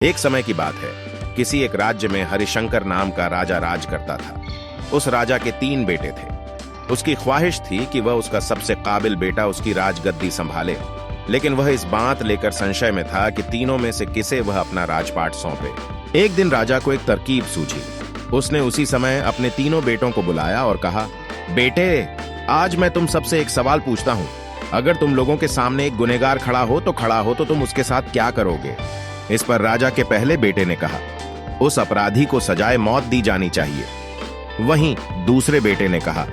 एक समय की बात है, किसी एक राज्य में हरिशंकर नाम का राजा राज करता था। उस राजा के 3 बेटे थे। उसकी ख्वाहिश थी कि वह उसका सबसे काबिल बेटा उसकी राजगद्दी संभाले, लेकिन वह इस बात लेकर संशय में था कि तीनों में से किसे वह अपना राजपाट सौंपे। एक दिन राजा को एक तरकीब सूझी। उसने उसी समय अपने तीनों बेटों को बुलाया और कहा, बेटे, आज मैं तुम सबसे एक सवाल पूछता हूं। अगर तुम लोगों के सामने एक गुनहगार खड़ा हो तो तुम उसके साथ क्या करोगे? इस पर राजा के पहले बेटे ने कहा, उस अपराधी को सजाए मौत दी जानी चाहिए। वहीं दूसरे बेटे ने कहा,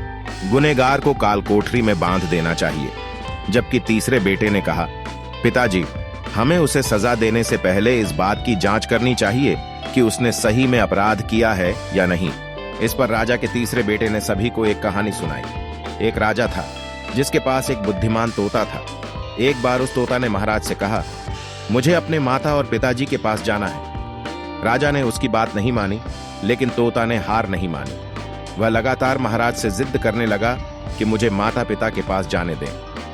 गुनहगार को कालकोठरी में बांध देना चाहिए। जबकि तीसरे बेटे ने कहा, पिताजी, हमें उसे सजा देने से पहले इस बात की जांच करनी चाहिए कि उसने सही में अपराध किया है या नहीं। इस पर राजा के तीसरे बेटे ने सभी को एक कहानी सुनाई। एक राजा था जिसके पास एक बुद्धिमान तोता था। एक बार उस तोता ने महाराज से कहा, मुझे अपने माता और पिताजी के पास जाना है। राजा ने उसकी बात नहीं मानी, लेकिन तोता ने हार नहीं मानी। वह लगातार महाराज से जिद करने लगा कि मुझे माता पिता के पास जाने दें।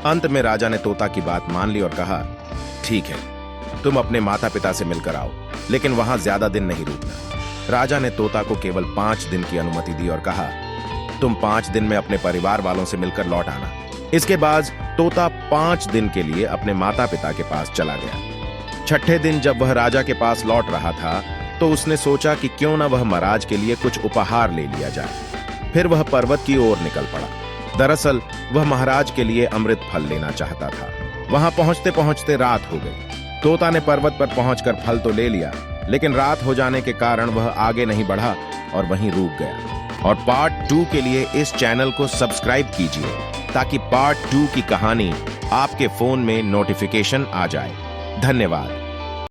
अंत में राजा ने तोता की बात मान ली और कहा, ठीक है, तुम अपने माता पिता से मिलकर आओ, लेकिन वहां ज्यादा दिन नहीं रुकना। राजा ने तोता को केवल 5 दिन की अनुमति दी और कहा, तुम 5 दिन में अपने परिवार वालों से मिलकर लौट आना। इसके बाद तोता 5 दिन के लिए अपने माता पिता के पास चला गया। छठे दिन जब वह राजा के पास लौट रहा था तो उसने सोचा कि क्यों न वह महाराज के लिए कुछ उपहार ले लिया जाए। फिर वह पर्वत की ओर निकल पड़ा। दरअसल वह महाराज के लिए अमृत फल लेना चाहता था। वहां पहुंचते पहुंचते रात हो गई। तोता ने पर्वत पर पहुंचकर फल तो ले लिया, लेकिन रात हो जाने के कारण वह आगे नहीं बढ़ा और वहीं रुक गया। और पार्ट 2 के लिए इस चैनल को सब्सक्राइब कीजिए ताकि पार्ट 2 की कहानी आपके फोन में नोटिफिकेशन आ जाए। धन्यवाद।